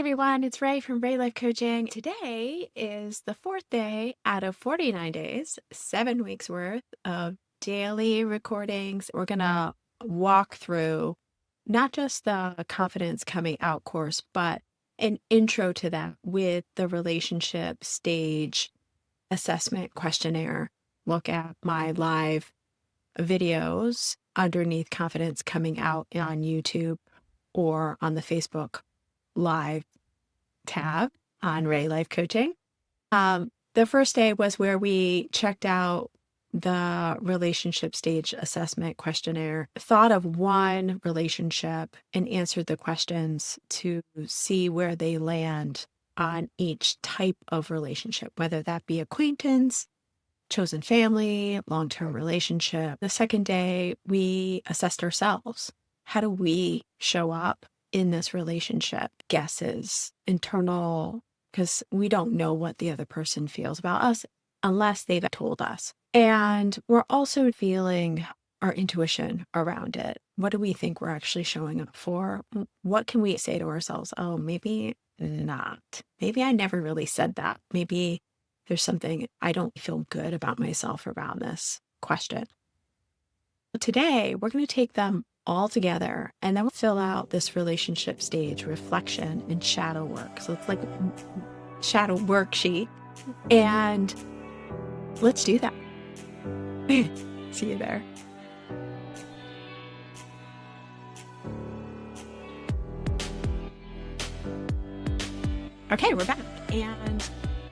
everyone, it's Ray from Ray Life Coaching. Today is the fourth day out of 49 days, 7 weeks worth of daily recordings. We're going to walk through not just the confidence coming out course, but an intro to that with the relationship stage assessment questionnaire. Look at my live videos underneath confidence coming out on YouTube or on the Facebook live tab on Ray Life Coaching. The first day was where we checked out the relationship stage assessment questionnaire, thought of one relationship and answered the questions to see where they land on each type of relationship, whether that be acquaintance, chosen family, long-term relationship. The second day, we assessed ourselves. How do we show up in this relationship? Guesses, internal, because we don't know what the other person feels about us unless they've told us. And we're also feeling our intuition around it. What do we think we're actually showing up for? What can we say to ourselves? Oh, maybe not. Maybe I never really said that. Maybe there's something I don't feel good about myself around this question. Today, we're going to take them all together and then we'll fill out this relationship stage reflection and shadow work. So it's like a shadow worksheet. And let's do that. See you there. Okay, we're back. And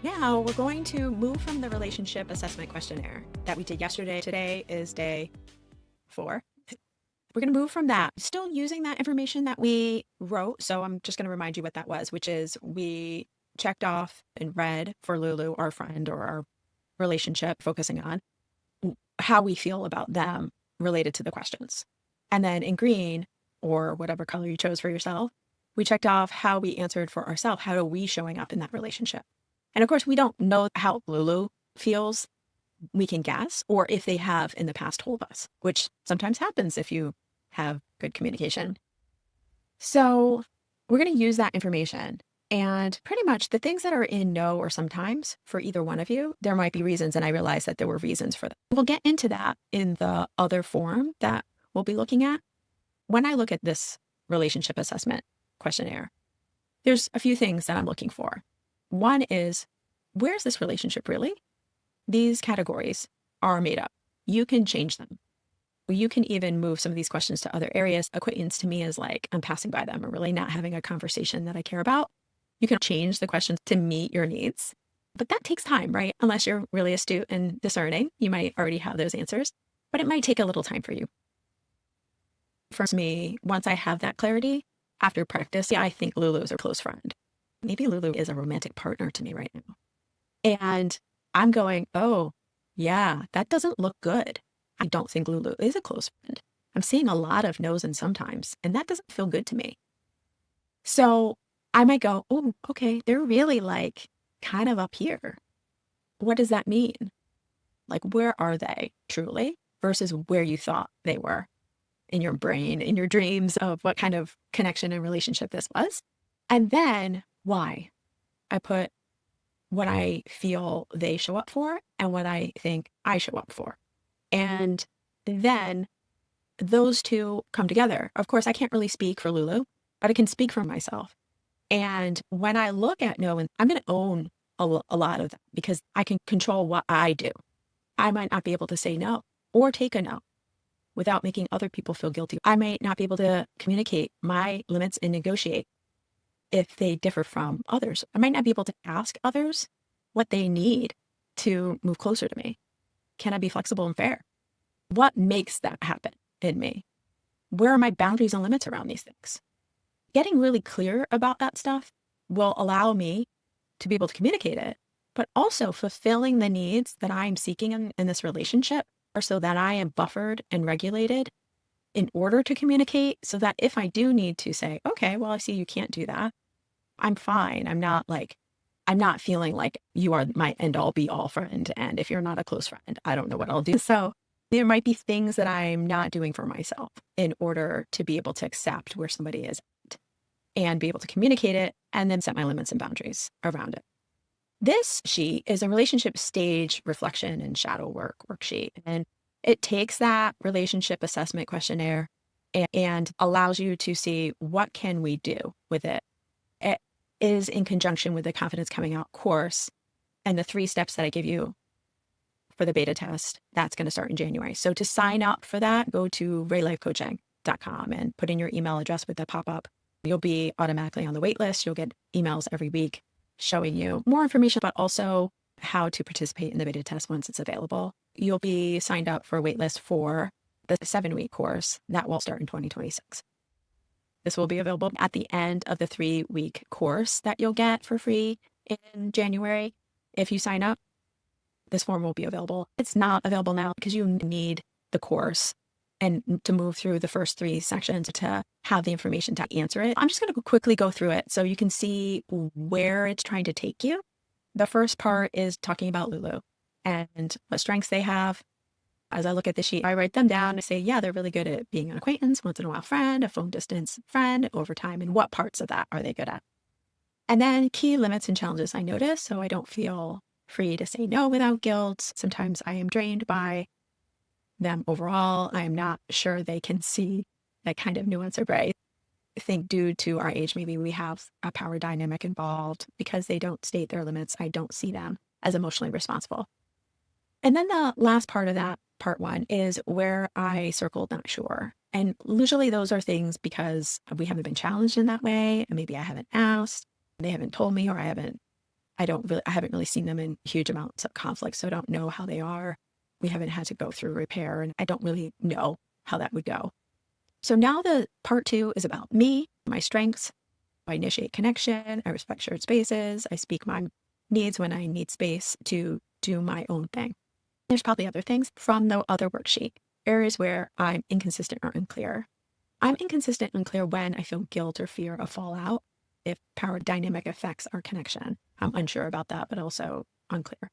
now we're going to move from the relationship assessment questionnaire that we did yesterday. Today is day 4. We're going to move from that, still using that information that we wrote. So I'm just going to remind you what that was, which is we checked off and read for Lulu, our friend or our relationship, focusing on how we feel about them related to the questions. And then in green, or whatever color you chose for yourself, we checked off how we answered for ourselves. How are we showing up in that relationship? And of course, we don't know how Lulu feels. We can guess, or if they have in the past told us, which sometimes happens if you have good communication. So we're going to use that information. And pretty much the things that are in no or sometimes for either one of you, there might be reasons. And I realized that there were reasons for that. We'll get into that in the other form that we'll be looking at. When I look at this relationship assessment questionnaire, there's a few things that I'm looking for. One is, where's this relationship really? These categories are made up. You can change them. You can even move some of these questions to other areas. Acquaintance to me is like I'm passing by them or really not having a conversation that I care about. You can change the questions to meet your needs, but that takes time, right? Unless you're really astute and discerning, you might already have those answers, but it might take a little time for you. For me, once I have that clarity, after practice, I think Lulu is a close friend. Maybe Lulu is a romantic partner to me right now. And I'm going, oh, yeah, that doesn't look good. I don't think Lulu is a close friend. I'm seeing a lot of no's and sometimes, and that doesn't feel good to me. So I might go, oh, okay, they're really like kind of up here. What does that mean? Like, where are they truly versus where you thought they were in your brain, in your dreams of what kind of connection and relationship this was? And then why? I put what I feel they show up for and what I think I show up for. And then those two come together. Of course, I can't really speak for Lulu, but I can speak for myself. And when I look at no, and I'm going to own a lot of that because I can control what I do. I might not be able to say no or take a no without making other people feel guilty. I might not be able to communicate my limits and negotiate if they differ from others. I might not be able to ask others what they need to move closer to me. Can I be flexible and fair? What makes that happen in me? Where are my boundaries and limits around these things? Getting really clear about that stuff will allow me to be able to communicate it, but also fulfilling the needs that I'm seeking in this relationship, or so that I am buffered and regulated in order to communicate, so that if I do need to say, okay, well, I see you can't do that, I'm fine. I'm not feeling like you are my end all be all friend. And if you're not a close friend, I don't know what I'll do. So there might be things that I'm not doing for myself in order to be able to accept where somebody is at. and be able to communicate it and then set my limits and boundaries around it. This sheet is a relationship stage reflection and shadow work worksheet. And it takes that relationship assessment questionnaire and allows you to see what can we do with it. It is in conjunction with the Confidence Coming Out course and the 3 steps that I give you for the beta test. That's going to start in January. So to sign up for that, go to raylifecoaching.com and put in your email address with the pop-up. You'll be automatically on the wait list. You'll get emails every week showing you more information, but also how to participate in the beta test once it's available. You'll be signed up for a wait list for the 7-week course that will start in 2026. This will be available at the end of the 3-week course that you'll get for free in January. If you sign up, this form will be available. It's not available now because you need the course and to move through the first 3 sections to have the information to answer it. I'm just going to quickly go through it so you can see where it's trying to take you. The first part is talking about Lulu and what strengths they have. As I look at the sheet, I write them down and say, yeah, they're really good at being an acquaintance, once in a while friend, a phone distance friend, over time, and what parts of that are they good at? And then key limits and challenges I notice so I don't feel free to say no without guilt. Sometimes I am drained by them overall. I am not sure they can see that kind of nuance or gray. I think due to our age, maybe we have a power dynamic involved because they don't state their limits. I don't see them as emotionally responsible. And then the last part of that, part 1, is where I circled not sure. And usually those are things because we haven't been challenged in that way. And maybe I haven't asked, they haven't told me, or I haven't really seen them in huge amounts of conflict. So I don't know how they are. We haven't had to go through repair, and I don't really know how that would go. So now the part 2 is about me, my strengths. I initiate connection. I respect shared spaces. I speak my needs when I need space to do my own thing. There's probably other things from the other worksheet, areas where I'm inconsistent or unclear. I'm inconsistent and unclear when I feel guilt or fear of fallout, if power dynamic affects our connection. I'm unsure about that, but also unclear.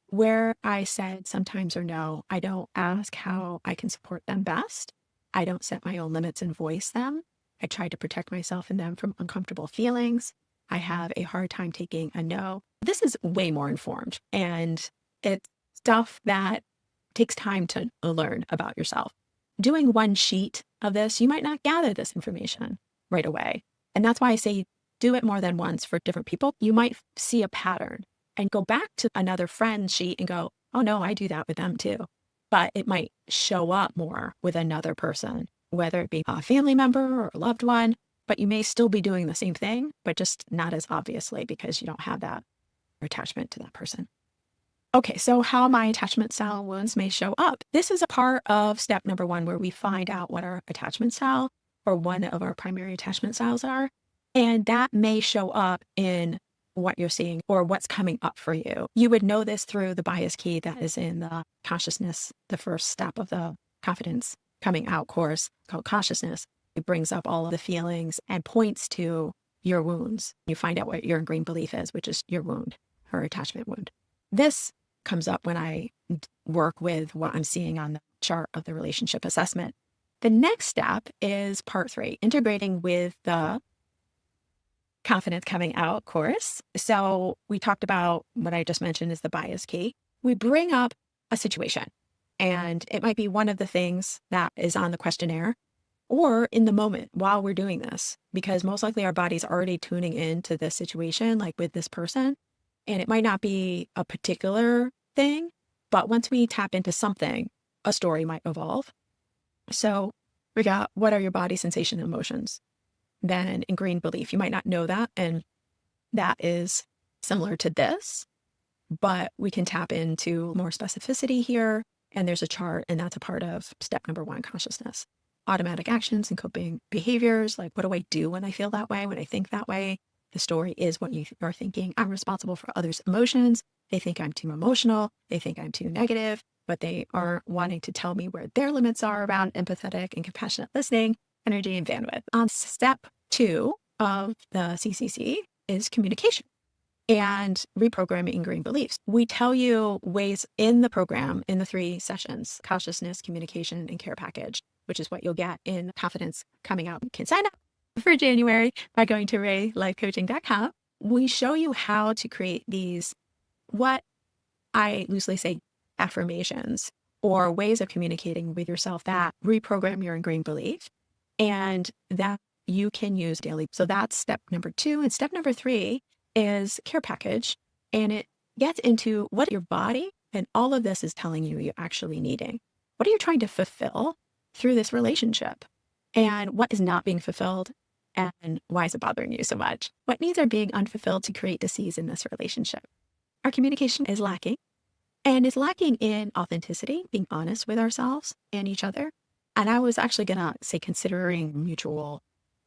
Where I said sometimes or no, I don't ask how I can support them best. I don't set my own limits and voice them. I try to protect myself and them from uncomfortable feelings. I have a hard time taking a no. This is way more informed, and it's stuff that takes time to learn about yourself. Doing one sheet of this, you might not gather this information right away. And that's why I say do it more than once for different people. You might see a pattern and go back to another friend's sheet and go, oh no, I do that with them too. But it might show up more with another person, whether it be a family member or a loved one, but you may still be doing the same thing, but just not as obviously because you don't have that attachment to that person. Okay, so how my attachment style wounds may show up. This is a part of step number 1 where we find out what our attachment style or one of our primary attachment styles are. And that may show up in what you're seeing or what's coming up for you. You would know this through the bias key that is in the consciousness, the first step of the Confidence Coming Out course called Consciousness. It brings up all of the feelings and points to your wounds. You find out what your ingrained belief is, which is your wound, her attachment wound. This comes up when I work with what I'm seeing on the chart of the relationship assessment. The next step is part 3, integrating with the Confidence Coming Out course. So we talked about what I just mentioned is the bias key. We bring up a situation, and it might be one of the things that is on the questionnaire or in the moment while we're doing this, because most likely our body's already tuning into this situation, like with this person. And it might not be a particular thing, but once we tap into something, a story might evolve. So we got, what are your body sensation and emotions? Then ingrained belief. You might not know that, and that is similar to this, but we can tap into more specificity here. And there's a chart, and that's a part of step number 1, consciousness. Automatic actions and coping behaviors, like what do I do when I feel that way, when I think that way? The story is what you are thinking. I'm responsible for others' emotions. They think I'm too emotional. They think I'm too negative, but they aren't wanting to tell me where their limits are around empathetic and compassionate listening, energy, and bandwidth. On step 2 of the CCC is communication and reprogramming ingrained beliefs. We tell you ways in the program, in the 3 sessions, consciousness, communication, and care package, which is what you'll get in Confidence Coming Out. You can sign up for January by going to raylifecoaching.com. We show you how to create these, what I loosely say, affirmations or ways of communicating with yourself that reprogram your ingrained belief and that you can use daily. So that's step number 2. And step number 3 is care package. And it gets into what your body and all of this is telling you you're actually needing. What are you trying to fulfill through this relationship? And what is not being fulfilled? And why is it bothering you so much? What needs are being unfulfilled to create disease in this relationship? Our communication is lacking. And it's lacking in authenticity, being honest with ourselves and each other. And I was actually going to say considering mutual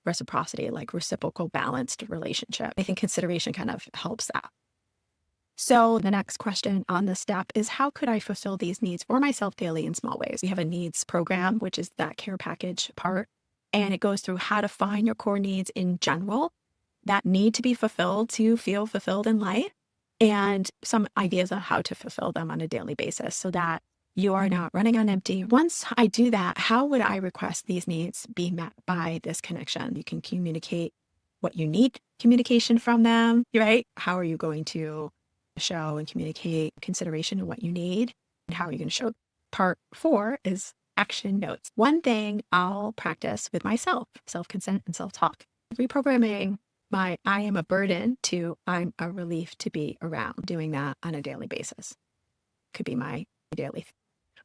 reciprocity, like reciprocal balanced relationship. I think consideration kind of helps that. So the next question on this step is, how could I fulfill these needs for myself daily in small ways? We have a needs program, which is that care package part. And it goes through how to find your core needs in general that need to be fulfilled to feel fulfilled in life, and some ideas on how to fulfill them on a daily basis so that you are not running on empty. Once I do that, how would I request these needs be met by this connection? You can communicate what you need communication from them, right? How are you going to show and communicate consideration of what you need? And how are you going to show? Part 4 is action notes. One thing I'll practice with myself, self-consent and self-talk, reprogramming my I am a burden to I'm a relief to be around, doing that on a daily basis. Could be my daily.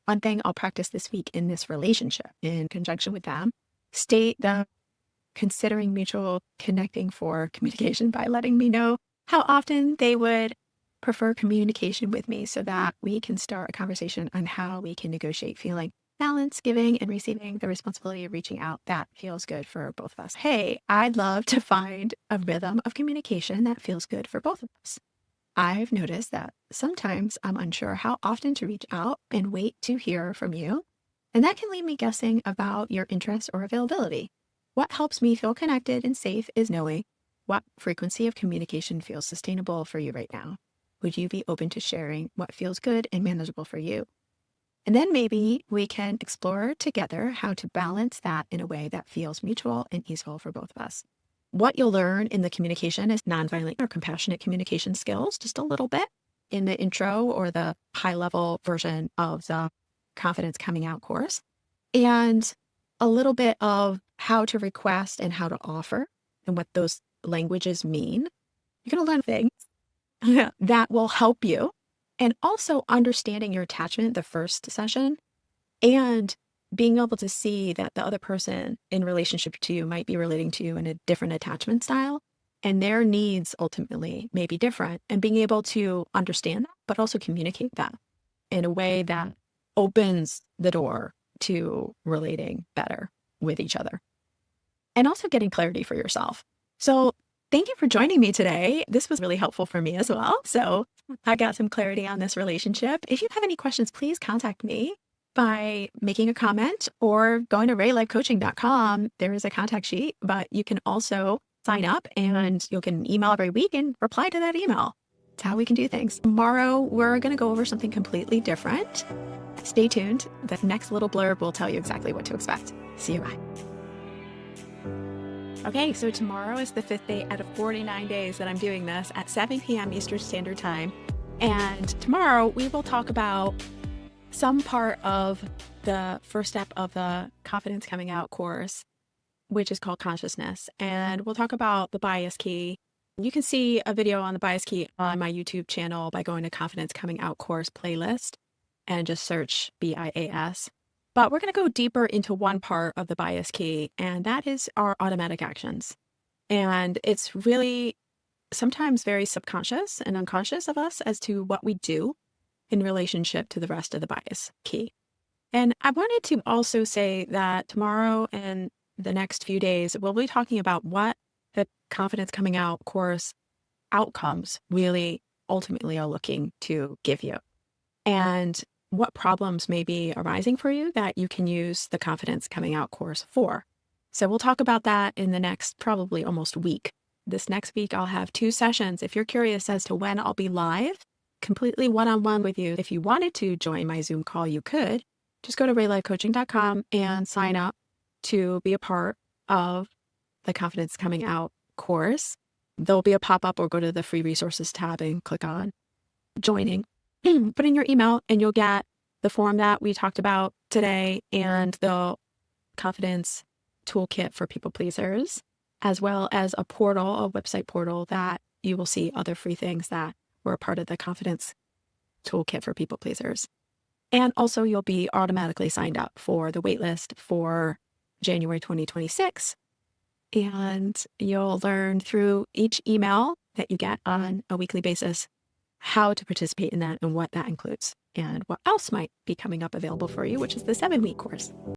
One thing I'll practice this week in this relationship in conjunction with them, state the considering mutual connecting for communication by letting me know how often they would prefer communication with me so that we can start a conversation on how we can negotiate feeling balance, giving and receiving the responsibility of reaching out that feels good for both of us. Hey, I'd love to find a rhythm of communication that feels good for both of us. I've noticed that sometimes I'm unsure how often to reach out and wait to hear from you. And that can leave me guessing about your interest or availability. What helps me feel connected and safe is knowing what frequency of communication feels sustainable for you right now. Would you be open to sharing what feels good and manageable for you? And then maybe we can explore together how to balance that in a way that feels mutual and easeful for both of us. What you'll learn in the communication is nonviolent or compassionate communication skills, just a little bit in the intro or the high level version of the Confidence Coming Out course, and a little bit of how to request and how to offer and what those languages mean. You're going to learn things that will help you. And also understanding your attachment, the first session, and being able to see that the other person in relationship to you might be relating to you in a different attachment style, and their needs ultimately may be different, and being able to understand that, but also communicate that in a way that opens the door to relating better with each other. And also getting clarity for yourself. So thank you for joining me today. This was really helpful for me as well. So I got some clarity on this relationship. If you have any questions, please contact me by making a comment or going to raylifecoaching.com. There is a contact sheet, but you can also sign up and you'll get an email every week and reply to that email. It's how we can do things. Tomorrow, we're going to go over something completely different. Stay tuned. The next little blurb will tell you exactly what to expect. See you. Bye. Okay, so tomorrow is the 5th day out of 49 days that I'm doing this at 7 p.m. Eastern Standard Time. And tomorrow we will talk about some part of the first step of the Confidence Coming Out course, which is called consciousness. And we'll talk about the bias key. You can see a video on the bias key on my YouTube channel by going to Confidence Coming Out course playlist and just search BIAS. But we're going to go deeper into one part of the bias key, and that is our automatic actions. And it's really sometimes very subconscious and unconscious of us as to what we do in relationship to the rest of the bias key. And I wanted to also say that tomorrow and the next few days, we'll be talking about what the Confidence Coming Out course outcomes really ultimately are looking to give you. And what problems may be arising for you that you can use the Confidence Coming Out course for. So we'll talk about that in the next probably almost week. This next week, I'll have 2 sessions. If you're curious as to when I'll be live, completely one-on-one with you, if you wanted to join my Zoom call, you could. Just go to raylifecoaching.com and sign up to be a part of the Confidence Coming Out course, there'll be a pop-up, or go to the free resources tab and click on joining. Put in your email and you'll get the form that we talked about today and the confidence toolkit for people pleasers, as well as a portal, a website portal that you will see other free things that were a part of the confidence toolkit for people pleasers. And also you'll be automatically signed up for the waitlist for January 2026. And you'll learn through each email that you get on a weekly basis how to participate in that and what that includes and what else might be coming up available for you, which is the 7-week course.